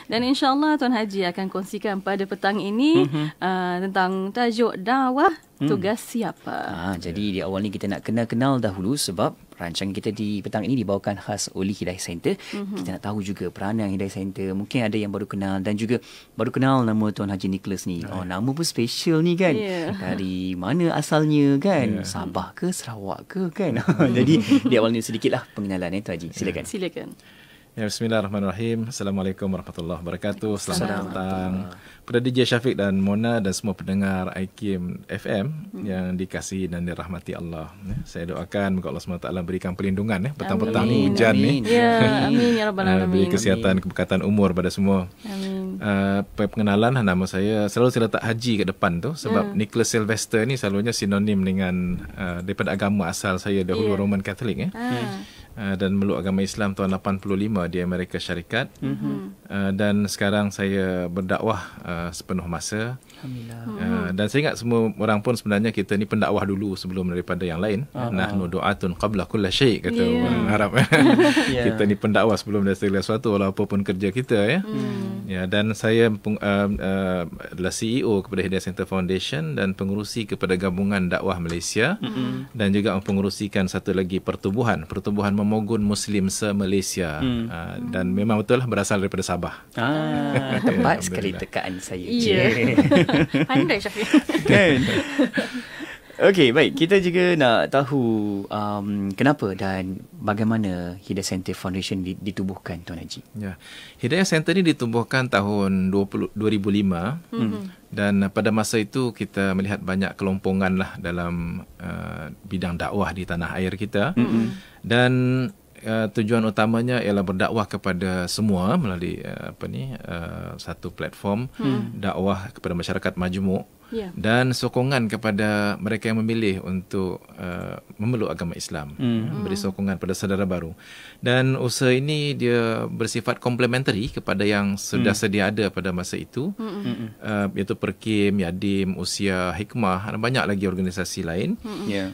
Dan insyaAllah Tuan Haji akan kongsikan pada petang ini tentang tajuk dakwah tugas siapa. Jadi di awal ni kita nak kenal dahulu sebab rancangan kita di petang ini dibawakan khas oleh Hidayah Center. Kita nak tahu juga peranan Hidayah Center. Mungkin ada yang baru kenal dan juga baru kenal nama Tuan Haji Nicholas ni. Nama pun special ni kan. Dari mana asalnya kan? Sabah ke Sarawak ke kan? Jadi di awal ni sedikitlah pengenalan Tuan Haji. Silakan. Ya, bismillahirrahmanirrahim. Assalamualaikum warahmatullahi wabarakatuh. Selamat datang kepada DJ Syafiq dan Mona dan semua pendengar IKIM FM yang dikasihi dan dirahmati Allah. Saya doakan moga Allah SWT berikan perlindungan petang-petang ni hujan ni. Ya, amin ya rabbal alamin. Beri kesihatan, keberkatan umur pada semua. Amin. Pengenalan, nama saya selalu saya letak haji kat depan tu sebab Nicholas Sylvester ni selalunya sinonim dengan daripada agama asal saya dahulu Roman Catholic dan meluk agama Islam tahun 85 di Amerika Syarikat. Dan sekarang saya berdakwah sepenuh masa. Alhamdulillah. Dan saya ingat semua orang pun sebenarnya kita ni pendakwah dulu sebelum daripada yang lain. Nahnu du'atun qabla kulli syai' kata orang Arab. Kita ni pendakwah sebelum dari segala sesuatu walau apapun kerja kita dan saya adalah CEO kepada Hidayah Center Foundation dan pengurusi kepada Gabungan Dakwah Malaysia dan juga mempengurusikan satu lagi pertubuhan Memogun Muslim se-Malaysia. Dan memang betul lah berasal daripada Sabah. Tepat sekali tekaan saya. Pandai Syafiq. Kan? Okey, baik. Kita juga nak tahu kenapa dan bagaimana Hidayah Center Foundation ditubuhkan, Tuan Haji. Ya. Hidayah Center ni ditubuhkan tahun 2005 dan pada masa itu kita melihat banyak kelompongan lah dalam bidang dakwah di tanah air kita. Dan tujuan utamanya ialah berdakwah kepada semua melalui satu platform dakwah kepada masyarakat majmuk dan sokongan kepada mereka yang memilih untuk memeluk agama Islam, beri sokongan pada saudara baru. Dan usaha ini dia bersifat komplementari kepada yang sudah sedia ada pada masa itu, iaitu Perkim, Yadim, Usia, Hikmah, dan banyak lagi organisasi lain.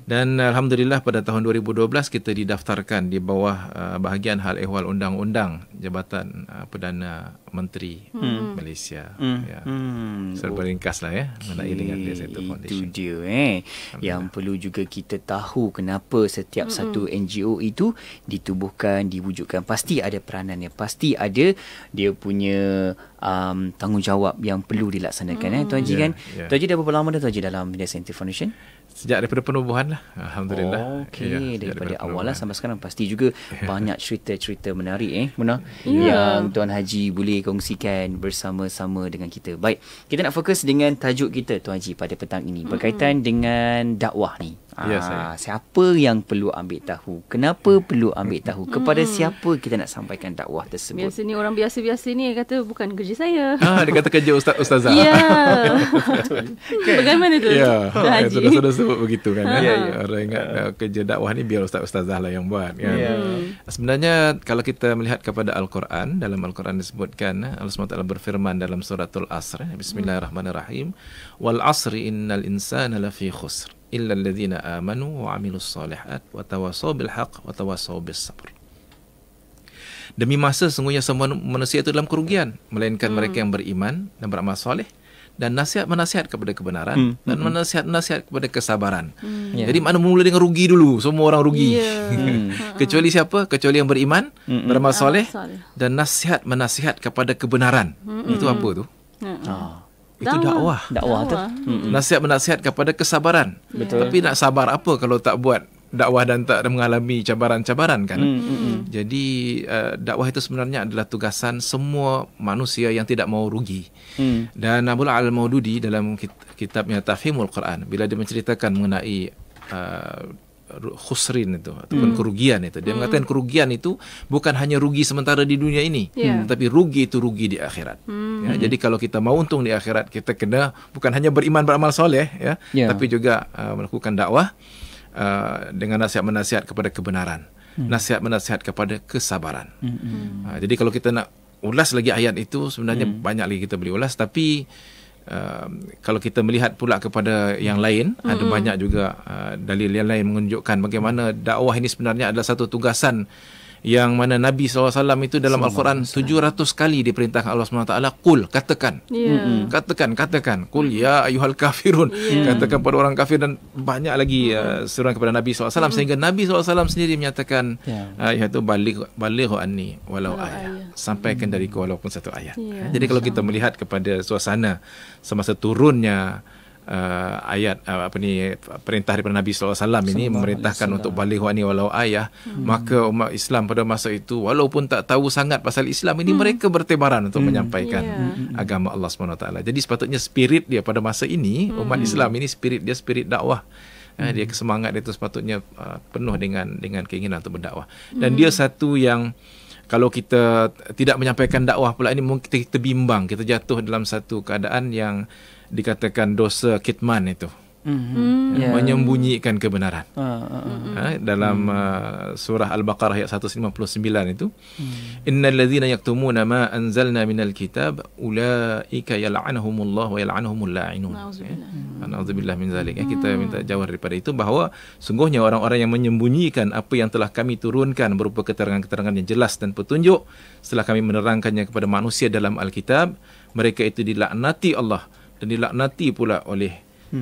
Dan Alhamdulillah pada tahun 2012 kita didaftarkan di bawah bahagian hal ehwal undang-undang Jabatan Perdana Menteri Malaysia. Serba ringkas lah mengenai dengan Hidayah Center Foundation. Itu dia yang perlu juga kita tahu kenapa setiap satu NGO itu ditubuhkan, diwujudkan. Pasti ada peranannya, pasti ada dia punya tanggungjawab yang perlu dilaksanakan. Tuan Haji kan? Tuan Haji dah berapa lama dah Tuan Haji dalam Hidayah Center Foundation? Sejak daripada penubuhan lah, Alhamdulillah. Daripada awal lah sampai sekarang. Pasti juga banyak cerita-cerita menarik Muna, yang Tuan Haji boleh kongsikan bersama-sama dengan kita. Baik, kita nak fokus dengan tajuk kita Tuan Haji pada petang ini berkaitan dengan dakwah ni. Siapa yang perlu ambil tahu? Kenapa perlu ambil tahu? Kepada siapa kita nak sampaikan dakwah tersebut? Biasanya orang biasa-biasa ni kata bukan kerja saya. Dia kata kerja ustazah. Ya. Bagaimana tu? Sudah sebut begitu kan. Orang ingat kerja dakwah ni biar ustazah lah yang buat kan. Sebenarnya kalau kita melihat kepada Al-Quran, dalam Al-Quran disebutkan Allah SWT berfirman dalam suratul Asr, Bismillahirrahmanirrahim, wal asri innal insana lafi khusr illa alladhina amanu wa amilus solihat wa tawasaw bil haqq wa tawasaw bis sabr. Demi masa sesungguhnya semua manusia itu dalam kerugian melainkan mereka yang beriman dan beramal soleh dan nasihat-menasihat kepada kebenaran dan menasihat-nasihat kepada kesabaran. Jadi mana mula dengan rugi dulu, semua orang rugi. Kecuali siapa? Kecuali yang beriman, beramal soleh dan nasihat-menasihat kepada kebenaran. Itu apa tu? Itu dakwah tu. Nasihat-menasihat kepada kesabaran. Tapi nak sabar apa kalau tak buat dakwah dan tak mengalami cabaran-cabaran kan? Jadi dakwah itu sebenarnya adalah tugasan semua manusia yang tidak mau rugi. Dan Abdul Al-Maududi dalam kitabnya Tafhimul Quran, bila dia menceritakan mengenai khusrin itu ataupun kerugian itu, dia mengatakan kerugian itu bukan hanya rugi sementara di dunia ini, tapi rugi itu rugi di akhirat. Jadi kalau kita mau untung di akhirat, kita kena bukan hanya beriman beramal soleh tapi juga melakukan dakwah dengan nasihat-menasihat kepada kebenaran, nasihat-menasihat kepada kesabaran. Jadi kalau kita nak ulas lagi ayat itu, sebenarnya banyak lagi kita boleh ulas, tapi kalau kita melihat pula kepada yang lain, ada banyak juga dalil yang lain menunjukkan bagaimana dakwah ini sebenarnya adalah satu tugasan yang mana Nabi SAW itu dalam Al-Quran 700 kali diperintahkan Allah SWT, qul, katakan. Katakan, qul ya ayyuhal kafirun. Katakan pada orang kafir, dan banyak lagi seruan kepada Nabi SAW, sehingga Nabi SAW sendiri menyatakan iaitu baligh anni walau ayat. Sampaikan dariku walaupun satu ayat. Jadi kalau kita melihat kepada suasana semasa turunnya ayat perintah daripada Nabi SAW ini memerintahkan untuk baligh anni walau ayah, maka umat Islam pada masa itu walaupun tak tahu sangat pasal Islam ini, mereka bertebaran untuk menyampaikan agama Allah SWT. Jadi sepatutnya spirit dia pada masa ini, umat Islam ini spirit dia spirit dakwah. Dia semangat dia itu sepatutnya penuh dengan keinginan untuk berdakwah. Dan dia satu yang kalau kita tidak menyampaikan dakwah pula ini, mungkin kita bimbang, kita jatuh dalam satu keadaan yang dikatakan dosa kitman itu, menyembunyikan kebenaran. Dalam surah Al-Baqarah ayat 159 itu, innal ladzina yaktumuna ma anzalna minal kitab ulaika yal'anuhumullah wa yal'anuhumul la'inun. Na'udzubillah min zalik. Kita minta jauh daripada itu, bahawa sungguhnya orang-orang yang menyembunyikan apa yang telah kami turunkan berupa keterangan-keterangan yang jelas dan petunjuk setelah kami menerangkannya kepada manusia dalam Al-Kitab, mereka itu dilaknati Allah dan dilaknati pula oleh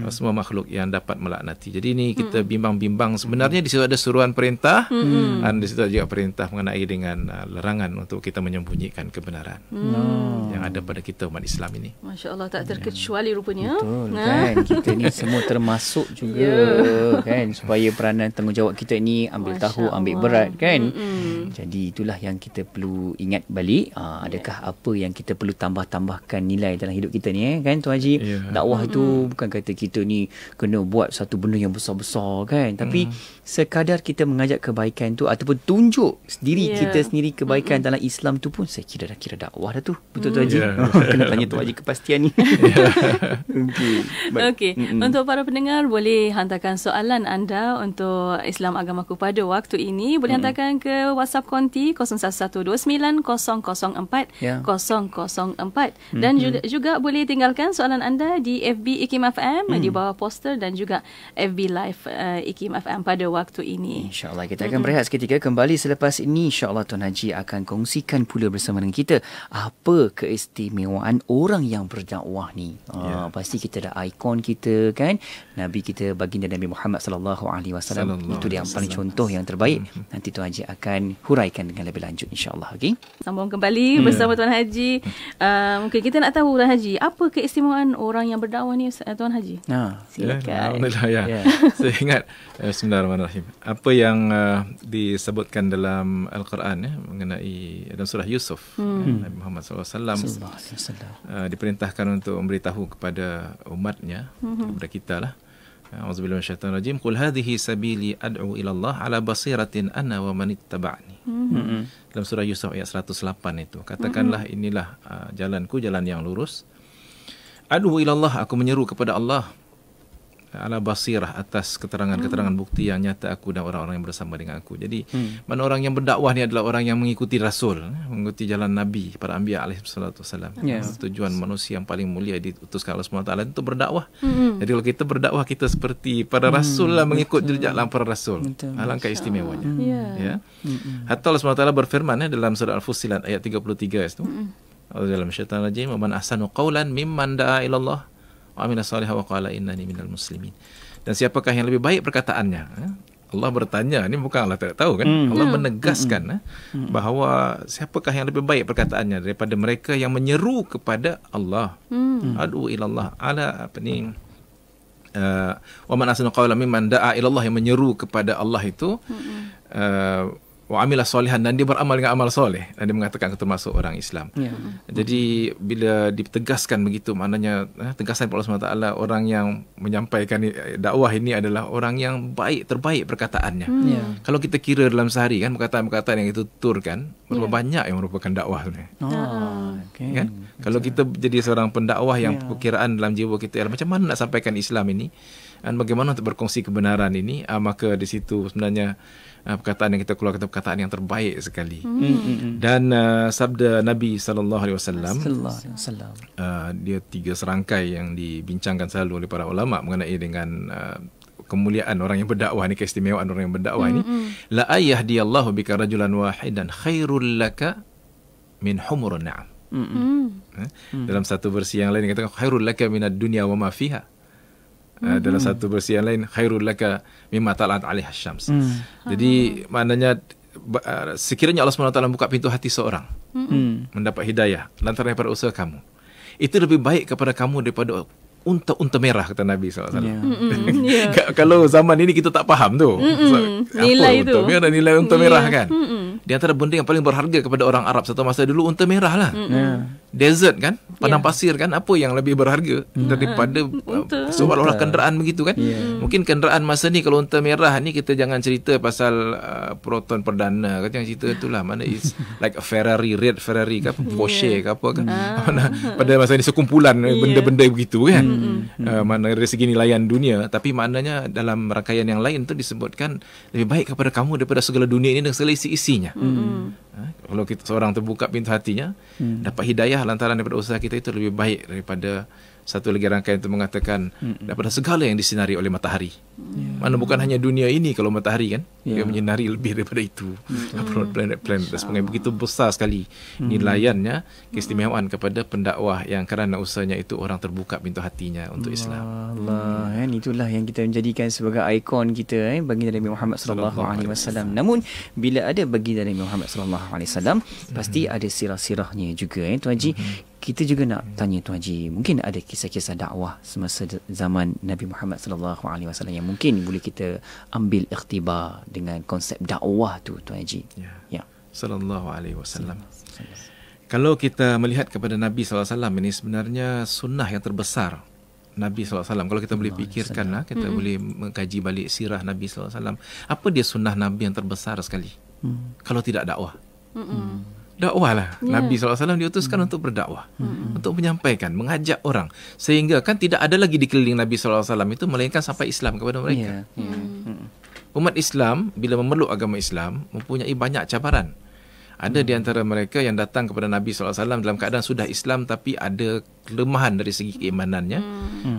semua makhluk yang dapat melaknati. Jadi ini kita bimbang-bimbang. Sebenarnya di situ ada suruhan perintah, dan di situ juga perintah mengenai dengan larangan untuk kita menyembunyikan kebenaran yang ada pada kita umat Islam ini. Masya Allah, tak terkecuali rupanya. Betul kan, kita ni semua termasuk juga kan, supaya peranan tanggungjawab kita ni ambil tahu, ambil berat kan. Jadi itulah yang kita perlu ingat balik. Adakah apa yang kita perlu tambah-tambahkan nilai dalam hidup kita ni kan Tuan Haji? Dakwah tu bukan kata kita ni kena buat satu benda yang besar-besar kan, tapi sekadar kita mengajak kebaikan tu ataupun tunjuk diri kita sendiri kebaikan dalam Islam tu pun, saya kira dah kira dakwah dah tu. Betul Tuan Haji? Kena tanya Tuan Haji kepastian ni. Okey. Untuk para pendengar, boleh hantarkan soalan anda untuk Islam Agamaku pada waktu ini. Boleh hantarkan ke WhatsApp konti 0129 004 dan juga boleh tinggalkan soalan anda di FB IKIM FM di bawah poster, dan juga FB Live IKIM FM pada waktu ini. InsyaAllah kita akan berehat seketika. Kembali selepas ini, insyaAllah Tuan Haji akan kongsikan pula bersama dengan kita apa keistimewaan orang yang berdakwah ni. Pasti kita ada ikon kita kan, Nabi kita, baginda Nabi Muhammad SAW. Itu dia paling contoh yang terbaik. Nanti Tuan Haji akan huraikan dengan lebih lanjut insyaAllah. Okay? Sambung kembali bersama Tuan Haji. Mungkin kita nak tahu Tuan Haji, apa keistimewaan orang yang berdakwah ni Tuan Haji? Silakan. Saya ingat Bismillahirrahmanirrahim. Apa yang disebutkan dalam Al-Quran mengenai dalam surah Yusuf, Nabi Muhammad SAW diperintahkan untuk memberitahu kepada umatnya, kepada kita lah. Auzubillahi minasyaitanir rajim. Qul hadhihi sabili ad'u ila Allah ala basiratin ana wa man ittaba'ani. Dalam surah Yusuf ayat 108 itu, katakanlah inilah jalanku, jalan yang lurus. Ad'u ila Allah, aku menyeru kepada Allah, ala basirah, atas keterangan-keterangan bukti yang nyata aku dan orang-orang yang bersama dengan aku. Jadi mana orang yang berdakwah ni adalah orang yang mengikuti Rasul, mengikuti jalan Nabi, para Anbiya alaihi salatu wasallam. Tujuan manusia yang paling mulia diutuskan Allah SWT untuk berdakwah. Jadi kalau kita berdakwah, kita seperti para Rasul lah, mengikut jejak para Rasul. Alangkah istimewanya. Hatta Allah SWT berfirman dalam surah Al-Fussilat ayat 33 itu, dalam syaitan rajim, wa man ahsanu qawlan mimman da'a ila Allah wa amila salihah wa qala innani minal muslimin. Dan siapakah yang lebih baik perkataannya? Allah bertanya, ini bukan Allah tak tahu kan? Allah menegaskan bahawa siapakah yang lebih baik perkataannya daripada mereka yang menyeru kepada Allah. Ad'u ilallah ala wa man ahsanu qawlan mimman da'a ila Allah, yang menyeru kepada Allah itu wa amila salihan, dan dia beramal dengan amal soleh, dan dia mengatakan aku termasuk orang Islam. Jadi bila ditegaskan begitu, maknanya tegasan Allah SWT, orang yang menyampaikan dakwah ini adalah orang yang baik, terbaik perkataannya. Kalau kita kira dalam sehari kan, perkataan-perkataan yang kita tuturkan, berapa banyak yang merupakan dakwah sebenarnya. Kan? Kalau kita jadi seorang pendakwah yang perkiraan dalam jiwa kita ialah macam mana nak sampaikan Islam ini, dan bagaimana untuk berkongsi kebenaran ini, maka di situ sebenarnya perkataan yang kita keluarkan perkataan yang terbaik sekali. Dan sabda Nabi SAW, dia 3 serangkai yang dibincangkan selalu oleh para ulama mengenai dengan kemuliaan orang yang berdakwah ni, keistimewaan orang yang berdakwah ni, la ayahdiyallahu bika rajulan wahidan khairul laka min humurun na'am. Dalam satu versi yang lain katakan khairul laka minad dunya wa ma fiha. Dalam satu versi yang lain khairul laka mimma tala'at 'alaiha syams. Jadi maknanya sekiranya Allah SWT buka pintu hati seorang mendapat hidayah lantaran daripada usaha kamu, itu lebih baik kepada kamu daripada unta merah, kata Nabi SAW. Kalau zaman ini kita tak faham tu nilai tu, nilai unta merah kan. Di antara benda yang paling berharga kepada orang Arab satu masa dulu, unta merah lah. Desert kan, padang pasir kan, apa yang lebih berharga daripada seolah-olah kenderaan begitu kan. Mungkin kenderaan masa ni, kalau unta merah ni, kita jangan cerita pasal Proton perdana, jangan cerita itulah, mana is like a Ferrari, red Ferrari ke apa, Porsche ke apa kan. Pada masa ni sekumpulan benda-benda begitu kan. Mana dari segi nilaian dunia, tapi maknanya dalam rangkaian yang lain tu disebutkan lebih baik kepada kamu daripada segala dunia ini dan segala isi-isinya. Kalau kita, seorang terbuka pintu hatinya, dapat hidayah lantaran daripada usaha kita, itu lebih baik daripada satu lagi rangkaian itu mengatakan daripada segala yang disinari oleh matahari. Mana bukan hanya dunia ini, kalau matahari kan dia menyinari lebih daripada itu. Planet-planet dan sebagainya, begitu besar sekali nilaiannya, keistimewaan kepada pendakwah yang kerana usahanya itu orang terbuka pintu hatinya untuk Islam. Allah, itulah yang kita menjadikan sebagai ikon kita, baginda Nabi Muhammad sallallahu alaihi wasallam. Namun bila ada baginda Nabi Muhammad sallallahu alaihi wasallam, pasti ada sirah-sirahnya juga, Tuan Haji. Kita juga nak tanya Tuan Haji, mungkin ada kisah-kisah dakwah semasa zaman Nabi Muhammad sallallahu alaihi wasallam yang mungkin boleh kita ambil ikhtibar dengan konsep dakwah tu, Tuan Haji. Ya. Sallallahu alaihi wasallam. Kalau kita melihat kepada Nabi sallallahu alaihi wasallam, ini sebenarnya sunnah yang terbesar Nabi sallallahu alaihi wasallam. Kalau kita boleh fikirkanlah, kita boleh mengkaji balik sirah Nabi sallallahu alaihi wasallam. Apa dia sunnah Nabi yang terbesar sekali? Kalau tidak dakwah. Dakwah lah. Nabi SAW diutuskan untuk berdakwah, untuk menyampaikan, mengajak orang, sehingga kan tidak ada lagi di keliling Nabi SAW itu melainkan sampai Islam kepada mereka. Umat Islam bila memeluk agama Islam mempunyai banyak cabaran. Ada di antara mereka yang datang kepada Nabi SAW dalam keadaan sudah Islam tapi ada kelemahan dari segi keimanannya.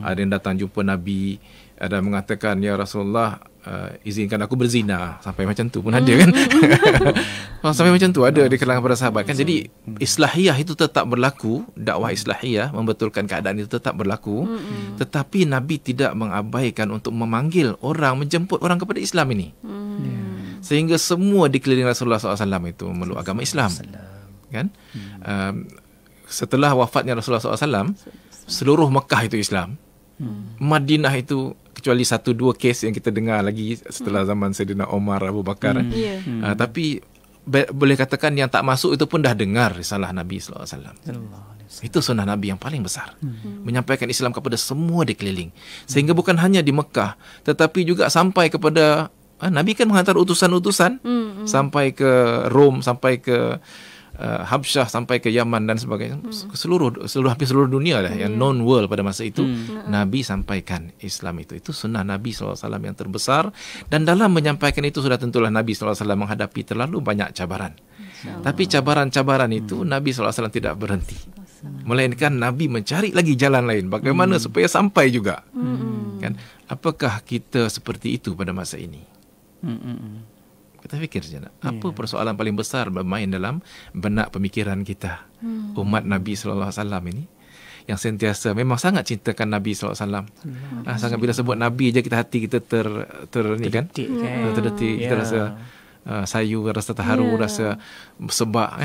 Ada yang datang jumpa Nabi, ada mengatakan, ya Rasulullah, izinkan aku berzina. Sampai macam tu pun ada kan. Sampai macam tu ada di kalangan para sahabat kan. Jadi islahiyah itu tetap berlaku, dakwah islahiyah membetulkan keadaan itu tetap berlaku. Tetapi Nabi tidak mengabaikan untuk memanggil orang, menjemput orang kepada Islam ini. Sehingga semua di keliling Rasulullah SAW itu memeluk agama Islam kan. Setelah wafatnya Rasulullah SAW, seluruh Mekah itu Islam. Madinah itu, kecuali 1-2 kes yang kita dengar lagi setelah zaman Sayyidina Omar, Abu Bakar. Tapi boleh katakan yang tak masuk itu pun dah dengar risalah Nabi SAW. Itu sunnah Nabi yang paling besar, menyampaikan Islam kepada semua di keliling. Sehingga bukan hanya di Mekah, tetapi juga sampai kepada Nabi kan menghantar utusan-utusan sampai ke Rom, sampai ke Habsyah, sampai ke Yaman dan sebagainya. Hampir seluruh dunia lah, yang known world pada masa itu, Nabi sampaikan Islam itu. Itu sunnah Nabi SAW yang terbesar. Dan dalam menyampaikan itu sudah tentulah Nabi SAW menghadapi terlalu banyak cabaran. Tapi cabaran-cabaran itu Nabi SAW tidak berhenti, melainkan Nabi mencari lagi jalan lain bagaimana supaya sampai juga. Kan? Apakah kita seperti itu pada masa ini? Kita fikir saja, apa persoalan paling besar bermain dalam benak pemikiran kita, umat Nabi SAW ini, yang sentiasa memang sangat cintakan Nabi SAW. Sangat, bila sebut Nabi je, hati kita terdetik. Kita rasa sayu, rasa terharu, rasa sebab.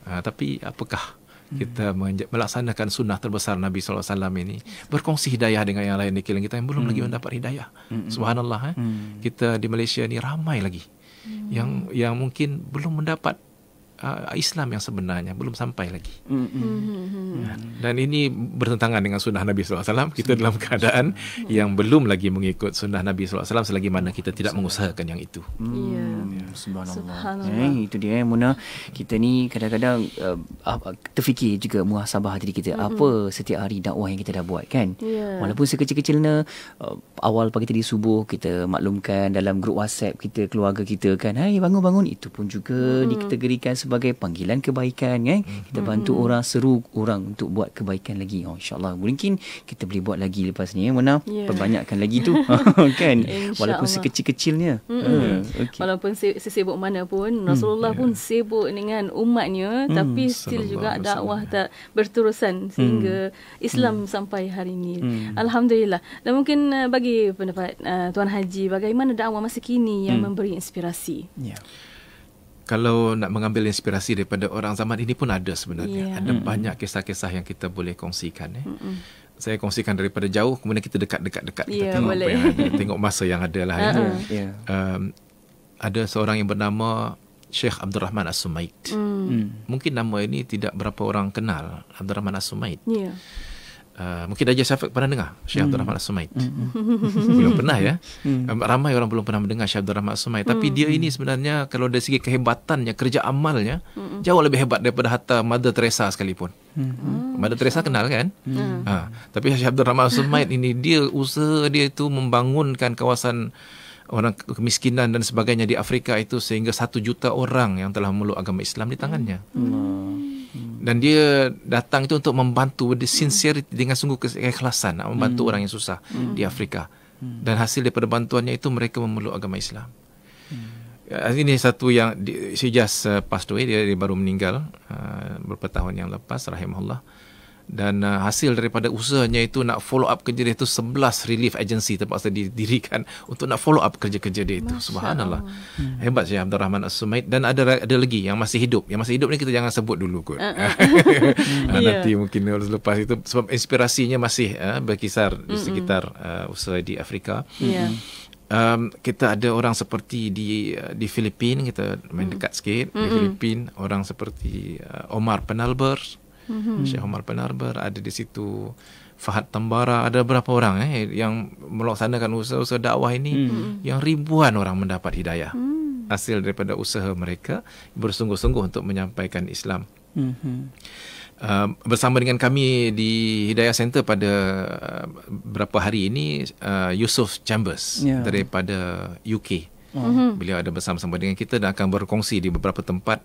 Tapi apakah kita melaksanakan sunnah terbesar Nabi SAW ini, berkongsi hidayah dengan yang lain di keliling kita yang belum lagi mendapat hidayah? Subhanallah, kita di Malaysia ni ramai lagi yang mungkin belum mendapat Islam yang sebenarnya, belum sampai lagi. Dan ini bertentangan dengan sunnah Nabi SAW. Kita dalam keadaan yang belum lagi mengikut sunnah Nabi SAW selagi mana kita tidak mengusahakan yang itu. Subhanallah. Itu dia, Muna. Kita ni kadang-kadang terfikir juga muhasabah diri kita. Apa setiap hari dakwah yang kita dah buat kan. Walaupun sekecil-kecilnya, awal pagi tadi subuh kita maklumkan dalam grup WhatsApp kita, keluarga kita kan, hai bangun-bangun, itu pun juga dikategorikan sebagai panggilan kebaikan kan. Kita bantu orang, seru orang untuk buat kebaikan lagi. InsyaAllah mungkin kita boleh buat lagi lepas ni Mona. Perbanyakkan lagi tu kan. Walaupun sekecil-kecilnya. Okay. Walaupun sesibuk mana pun Rasulullah pun sibuk dengan umatnya, tapi still juga dakwah tak berterusan sehingga Islam sampai hari ini. Alhamdulillah. Dan mungkin bagi pendapat Tuan Haji, bagaimana dakwah masa kini yang memberi inspirasi? Kalau nak mengambil inspirasi daripada orang zaman ini pun ada sebenarnya. Ada banyak kisah-kisah yang kita boleh kongsikan. Saya kongsikan daripada jauh, kemudian kita dekat-dekat kita tengok apa yang ada, tengok masa yang ada lah. Ada seorang yang bernama Syekh Abdul Rahman As-Sumaid. Mungkin nama ini tidak berapa orang kenal, Abdul Rahman As-Sumaid. Mungkin Haji Syafiq pernah dengar Syekh Abdul Rahman As-Sumaid. Belum pernah ya. Ramai orang belum pernah mendengar Syekh Abdul Rahman As-Sumaid. Tapi dia ini sebenarnya kalau dari segi kehebatannya, kerja amalnya jauh lebih hebat daripada hatta Mother Teresa sekalipun. Mother Teresa kenal kan? Tapi Syekh Abdul Rahman As-Sumaid ini, dia usaha dia itu membangunkan kawasan orang kemiskinan dan sebagainya di Afrika itu sehingga 1 juta orang yang telah memeluk agama Islam di tangannya. Dan dia datang itu untuk membantu sincerity, dengan sungguh keikhlasan nak membantu orang yang susah di Afrika. Dan hasil daripada bantuannya itu mereka memeluk agama Islam. Ini satu yang she just passed away, dia baru meninggal beberapa tahun yang lepas, rahimahullah. Dan hasil daripada usahanya itu nak follow up kerja dia itu 11 relief agency terpaksa didirikan untuk nak follow up kerja-kerja dia itu. Subhanallah. Hebat Syekh Abdul Rahman As-Sumaid. Dan ada lagi yang masih hidup. Yang masih hidup ni kita jangan sebut dulu kot. Nanti mungkin lepas itu, sebab inspirasinya masih berkisar di sekitar usaha di Afrika. Kita ada orang seperti di Filipina, kita main dekat sikit. Di Filipina orang seperti Omar Penalber, Syekh Omar Penarber ada di situ, Fahad Tambara, ada berapa orang yang melaksanakan usaha-usaha dakwah ini, yang ribuan orang mendapat hidayah hasil daripada usaha mereka bersungguh-sungguh untuk menyampaikan Islam. Bersama dengan kami di Hidayah Center pada beberapa hari ini, Yusuf Chambers daripada UK. Beliau ada bersama-sama dengan kita dan akan berkongsi di beberapa tempat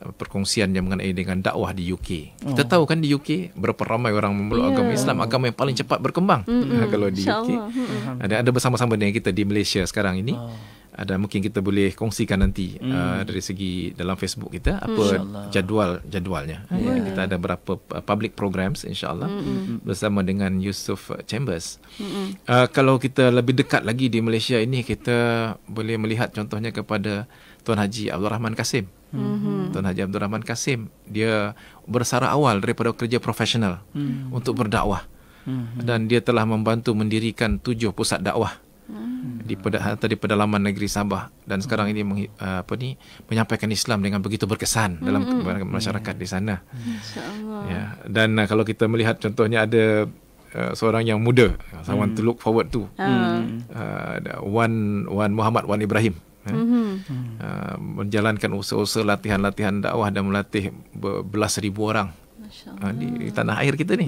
perkongsian yang mengenai dengan dakwah di UK. Kita tahu kan di UK berapa ramai orang memeluk agama Islam, agama yang paling cepat berkembang. Kalau di UK ada bersama-sama dengan kita di Malaysia sekarang ini. Ada mungkin kita boleh kongsikan nanti dari segi dalam Facebook kita apa jadualnya. Kita ada berapa public programs insya-Allah bersama dengan Yusuf Chambers. Kalau kita lebih dekat lagi di Malaysia ini, kita boleh melihat contohnya kepada Tuan Haji Abdul Rahman Kasim. Tuan Haji Abdul Rahman Kasim, dia bersara awal daripada kerja profesional untuk berdakwah. Dan dia telah membantu mendirikan 7 pusat dakwah di pedalaman negeri Sabah, dan sekarang ini menyampaikan Islam dengan begitu berkesan dalam masyarakat di sana. Ya, dan kalau kita melihat contohnya ada seorang yang muda, someone to look forward to, Wan Muhammad Wan Ibrahim, menjalankan usaha-usaha latihan dakwah dan melatih belas ribu orang di tanah air kita ni.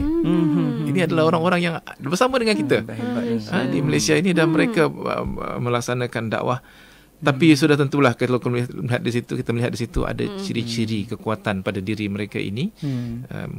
Ini adalah orang-orang yang bersama dengan kita di Malaysia ini, dan mereka melaksanakan dakwah. Tapi sudah tentulah kalau kita melihat di situ ada ciri-ciri kekuatan pada diri mereka ini,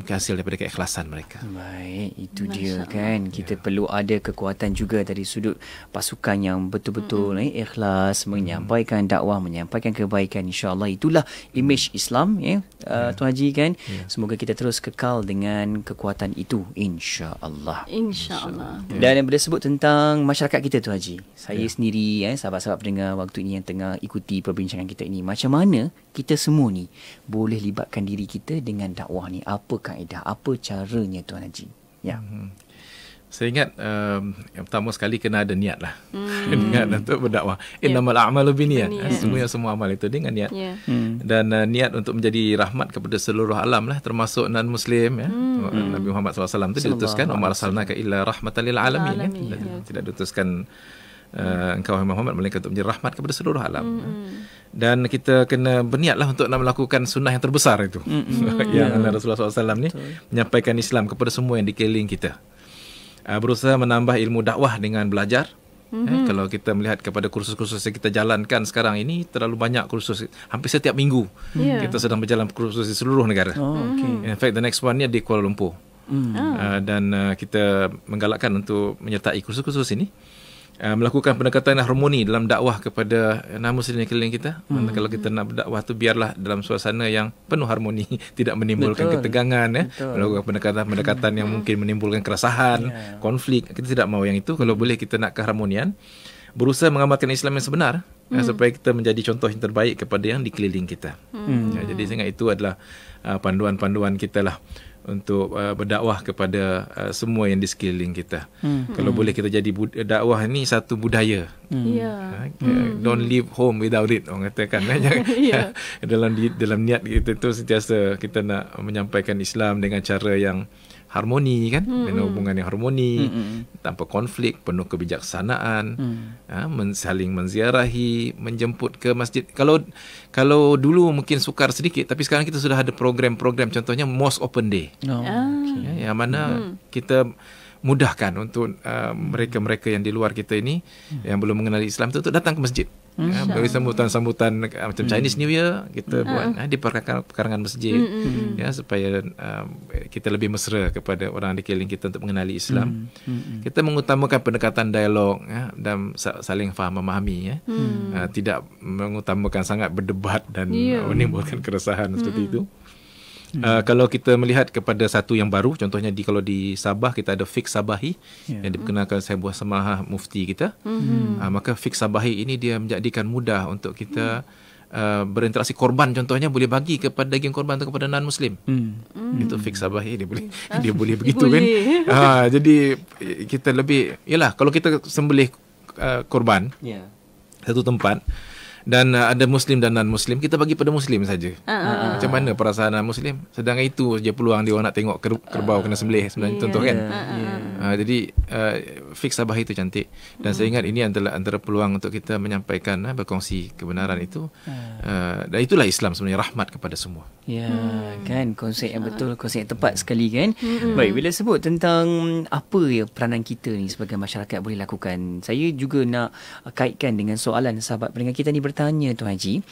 hasil daripada keikhlasan mereka. Baik, itu dia kan. Kita perlu ada kekuatan juga dari sudut pasukan yang betul-betul ikhlas menyampaikan dakwah, menyampaikan kebaikan. InsyaAllah itulah image Islam Tuan Haji kan. Semoga kita terus kekal dengan kekuatan itu, insya-Allah. Insya-Allah. Dan bila sebut tentang masyarakat kita Tuan Haji, saya sendiri sahabat-sahabat pendengar waktu ini yang tengah ikuti perbincangan kita ini, macam mana kita semua ni boleh libatkan diri kita dengan dakwah ni? Apa kaedah, apa caranya Tuan Haji? Saya ingat yang pertama sekali kena ada niat lah. Niat untuk berdakwah. Innamal a'malu binniyat. Semua amal itu dengan niat. Dan niat untuk menjadi rahmat kepada seluruh alam lah, termasuk non-Muslim. Nabi Muhammad SAW itu diutuskan, Wa ma arsalnaka illa rahmatan lil alamin. Tidak diutuskan engkau Muhammad melainkan untuk menjadi rahmat kepada seluruh alam. Dan kita kena berniatlah untuk nak melakukan sunnah yang terbesar itu. Yang Rasulullah SAW ni menyampaikan Islam kepada semua yang di keliling kita. Berusaha menambah ilmu dakwah dengan belajar, Kalau kita melihat kepada kursus-kursus yang kita jalankan sekarang ini, terlalu banyak kursus. Hampir setiap minggu kita sedang berjalan kursus di seluruh negara. In fact, the next one ni di Kuala Lumpur. Dan kita menggalakkan untuk menyertai kursus-kursus ini, melakukan pendekatan harmoni dalam dakwah kepada non-Muslim di keliling kita. Kalau kita nak berdakwah tu, biarlah dalam suasana yang penuh harmoni, tidak menimbulkan ketegangan, melakukan pendekatan-pendekatan yang mungkin menimbulkan keresahan, konflik. Kita tidak mahu yang itu. Kalau boleh kita nak keharmonian, berusaha mengamalkan Islam yang sebenar, supaya kita menjadi contoh yang terbaik kepada yang di keliling kita. Jadi saya ingat itu adalah panduan-panduan kita lah untuk berdakwah kepada semua yang di sekeliling kita. Kalau boleh kita jadi dakwah ni satu budaya. Don't leave home without it, orang katakan. Dalam niat kita tu sentiasa kita nak menyampaikan Islam dengan cara yang harmoni, kan, dengan hubungan yang harmoni, tanpa konflik, penuh kebijaksanaan, saling menziarahi, menjemput ke masjid. Kalau dulu mungkin sukar sedikit, tapi sekarang kita sudah ada program-program, contohnya Mosque Open Day, yang mana kita mudahkan untuk mereka-mereka yang di luar kita ini, yang belum mengenali Islam itu, untuk datang ke masjid. Bagi sambutan-sambutan macam Chinese New Year kita buat di perkarangan masjid, supaya kita lebih mesra kepada orang di keliling kita untuk mengenali Islam. Kita mengutamakan pendekatan dialog, dan saling faham memahami, tidak mengutamakan sangat berdebat dan menimbulkan keresahan seperti itu. Kalau kita melihat kepada satu yang baru, contohnya kalau di Sabah kita ada Fiqh Sabahi, yang diperkenalkan sebuah samaha mufti kita. Maka Fiqh Sabahi ini dia menjadikan mudah untuk kita berinteraksi. Korban contohnya boleh bagi kepada daging korban tu kepada non-Muslim. Itu Fiqh Sabahi, dia boleh begitu, kan. Jadi kita lebih, yalah, kalau kita sembelih korban satu tempat, dan ada Muslim dan non-Muslim, kita bagi pada Muslim saja. Macam mana perasaan non-Muslim? Sedangkan itu je peluang dia orang nak tengok kerbau kena sembelih sebenarnya, contoh, kan. Jadi Fiqh Sabah itu cantik. Dan saya ingat ini antara peluang untuk kita menyampaikan, berkongsi kebenaran itu. Dan itulah Islam sebenarnya, rahmat kepada semua. Kan, konsep yang betul, konsep yang tepat sekali, kan. Baik, bila sebut tentang apa peranan kita ni sebagai masyarakat boleh lakukan, saya juga nak kaitkan dengan soalan sahabat pendengar kita ni bertanya, Tuan Haji,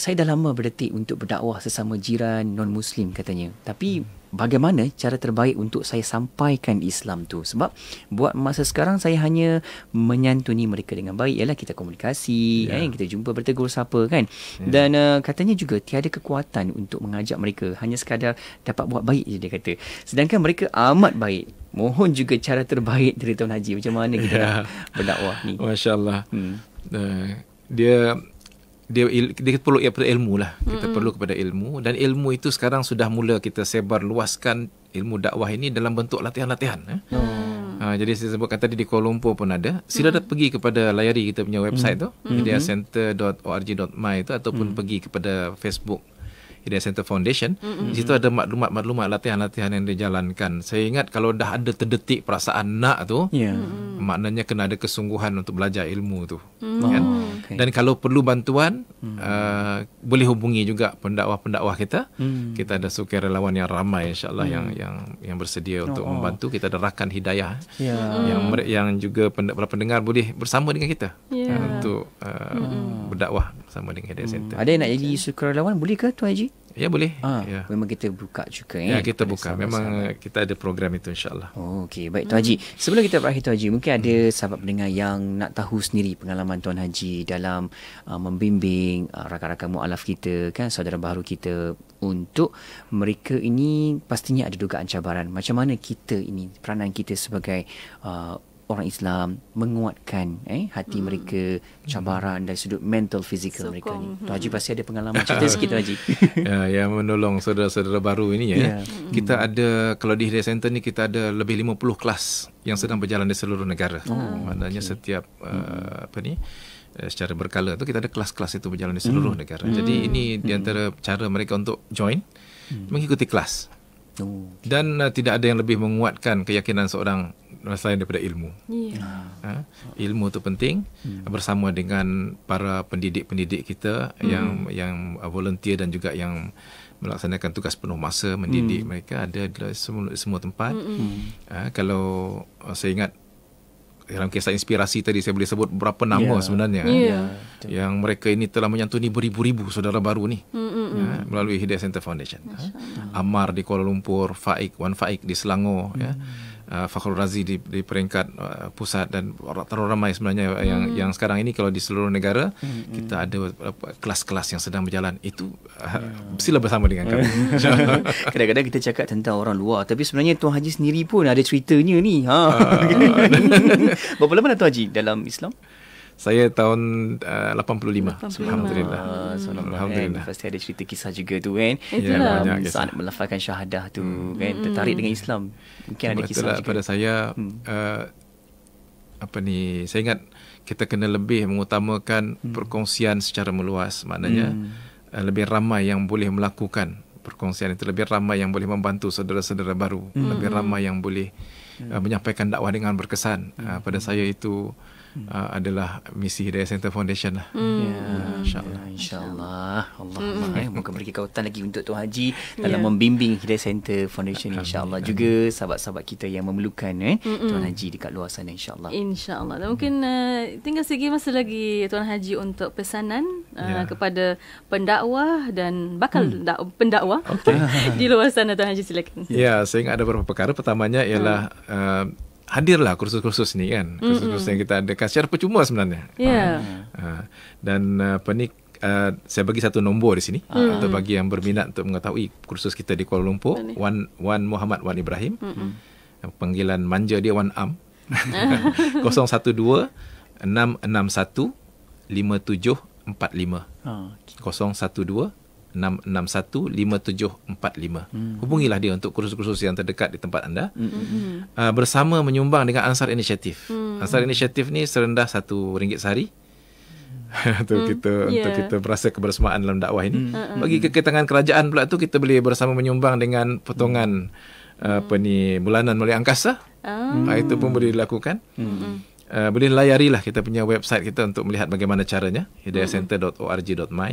saya dah lama berdetik untuk berdakwah sesama jiran non-Muslim, katanya. Tapi bagaimana cara terbaik untuk saya sampaikan Islam tu? Sebab buat masa sekarang saya hanya menyantuni mereka dengan baik. Ialah kita komunikasi, kita jumpa, bertegur sapa, kan. Dan katanya juga tiada kekuatan untuk mengajak mereka, hanya sekadar dapat buat baik je, dia kata. Sedangkan mereka amat baik. Mohon juga cara terbaik dari Tuan Haji, macam mana kita nak berdakwah ni? Masya Allah. Dia perlu ilmu lah. Kita perlu kepada ilmu, dan ilmu itu sekarang sudah mula kita sebar luaskan ilmu dakwah ini dalam bentuk latihan-latihan. Jadi saya sebutkan tadi di Kuala Lumpur pun ada. Sila pergi kepada, layari kita punya website tu, hidayahcenter.org.my tu, ataupun pergi kepada Facebook Hidayah Center Foundation. Di situ ada maklumat-maklumat latihan-latihan yang dijalankan. Saya ingat kalau dah ada terdetik perasaan nak tu, maknanya kena ada kesungguhan untuk belajar ilmu tu, kan? Dan kalau perlu bantuan, boleh hubungi juga pendakwah-pendakwah kita. Kita ada sukarelawan yang ramai, insya-Allah, yang bersedia untuk membantu. Kita ada rakan hidayah yang juga para pendengar boleh bersama dengan kita untuk berdakwah bersama dengan Hidayah Center. Ada yang nak jadi sukarelawan, boleh ke, Tuan Haji? Ya, boleh. Memang kita buka juga, kita buka. Memang kita ada program itu, insya-Allah. Okey, baik, Tuan Haji. Sebelum kita berakhir, Tuan Haji, mungkin ada sahabat pendengar yang nak tahu sendiri pengalaman Tuan Haji dalam membimbing rakan-rakan mualaf kita, kan, saudara baharu kita. Untuk mereka ini pastinya ada dugaan cabaran. Macam mana kita ini, peranan kita sebagai orang Islam, menguatkan hati mereka, cabaran dari sudut mental, fizikal mereka ni. Tuan Haji pasti ada pengalaman, cerita sikit, Tuan Haji. Yang menolong saudara-saudara baru ini, kita ada, kalau di Hidayah Center ni kita ada lebih 50 kelas yang sedang berjalan di seluruh negara. Maknanya setiap secara berkala tu kita ada kelas-kelas itu berjalan di seluruh negara. Jadi ini di antara cara mereka untuk join, mengikuti kelas. Dan tidak ada yang lebih menguatkan keyakinan seorang selain daripada ilmu. Ilmu itu penting, bersama dengan para pendidik-pendidik kita yang volunteer dan juga yang melaksanakan tugas penuh masa mendidik mereka, ada di semua tempat. Kalau saya ingat dalam kisah inspirasi tadi saya boleh sebut beberapa nama sebenarnya. Yang mereka ini telah menyantuni beribu-ribu saudara baru ni melalui Hidayah Center Foundation. Ammar di Kuala Lumpur, Wan Faik di Selangor, Fakhrul Razi di peringkat pusat, dan terlalu ramai sebenarnya yang sekarang ini kalau di seluruh negara kita ada kelas-kelas yang sedang berjalan. Itu sila bersama dengan kami. Kadang-kadang kita cakap tentang orang luar, tapi sebenarnya Tuan Haji sendiri pun ada ceritanya ni. Berapa lama dah Tuan Haji dalam Islam? Saya tahun 85. Alhamdulillah. Alhamdulillah. Pasti ada cerita kisah juga tu kan. Itulah. Saat melafalkan syahadah tu kan, tertarik dengan Islam. Mungkin ada kisah juga. Pada saya saya ingat kita kena lebih mengutamakan perkongsian secara meluas. Maknanya lebih ramai yang boleh melakukan perkongsian itu, lebih ramai yang boleh membantu saudara-saudara baru, lebih ramai yang boleh menyampaikan dakwah dengan berkesan. Pada saya itu adalah misi Hidayah Center Foundation lah. InsyaAllah. Moga beri kekuatan lagi untuk Tuan Haji dalam membimbing Hidayah Center Foundation, insyaAllah. Juga sahabat-sahabat kita yang memerlukan Tuan Haji dekat luar sana, insyaAllah. InsyaAllah. Dan mungkin tinggal sedikit masa lagi Tuan Haji untuk pesanan kepada pendakwah dan bakal pendakwah di luar sana. Tuan Haji silakan. Ya, saya ingat ada beberapa perkara. Pertamanya ialah hadirlah kursus-kursus ni kan. Kursus-kursus yang kita adakan secara percuma sebenarnya. Dan saya bagi satu nombor di sini untuk bagi yang berminat untuk mengetahui kursus kita di Kuala Lumpur. Wan Muhammad Wan Ibrahim. Panggilan manja dia Wan Am. 012 661 5745. 012 661-5745. Hubungilah dia untuk kursus-kursus yang terdekat di tempat anda. Bersama menyumbang dengan Ansar Initiative. Ansar Initiative ni serendah RM1 sehari. Untuk kita berasa kebersamaan dalam dakwah ini. Bagi keketangan kerajaan pula tu, kita boleh bersama menyumbang dengan potongan bulanan melalui angkasa. Itu pun boleh dilakukan. Boleh layarilah kita punya website kita untuk melihat bagaimana caranya, hidayahcenter.org.my.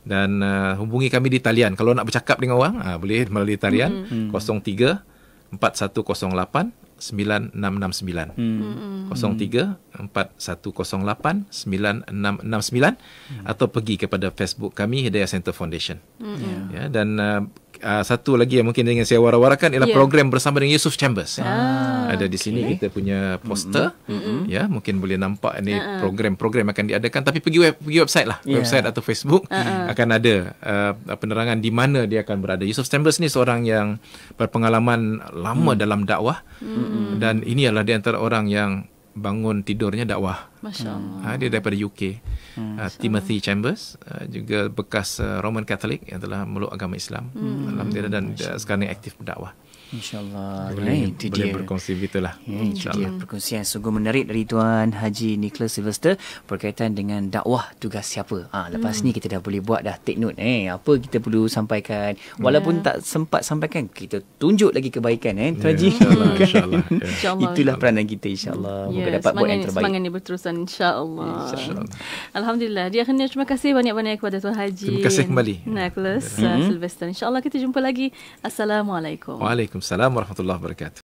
Dan hubungi kami di talian. Kalau nak bercakap dengan orang, boleh melalui talian 03 4108 9669. 03 4108 9669. Atau pergi kepada Facebook kami, Hidayah Center Foundation. Dan satu lagi yang mungkin ingin saya warawarakan ialah program bersama dengan Yusuf Chambers. Ada di sini kita punya poster. Mungkin boleh nampak ini program-program akan diadakan, tapi pergi website lah. Website atau Facebook akan ada penerangan di mana dia akan berada. Yusuf Chambers ni seorang yang berpengalaman lama dalam dakwah, dan ini adalah di antara orang yang bangun tidurnya dakwah. Masya-Allah. Dia daripada UK. Timothy Chambers, juga bekas Roman Catholic yang telah meluk agama Islam. Alhamdulillah, dan sekarang aktif berdakwah. InsyaAllah. Boleh berkongsi begitulah. Itu dia perkongsian sungguh menarik dari Tuan Haji Nicholas Sylvester berkaitan dengan dakwah tugas siapa. Lepas ni kita dah boleh buat dah, take note apa kita perlu sampaikan. Walaupun tak sempat sampaikan, kita tunjuk lagi kebaikan Tuan Haji. InsyaAllah. Itulah peranan kita, insyaAllah. Moga dapat buat yang terbaik. Semangat ni berterusan, insyaAllah. Alhamdulillah. Dia akhirnya terima kasih banyak-banyak kepada Tuan Haji. Terima kasih kembali. Nicholas Sylvester. InsyaAllah kita jumpa lagi. Assalamualaikum. Waalaikumsalam warahmatullahi wabarakatuh.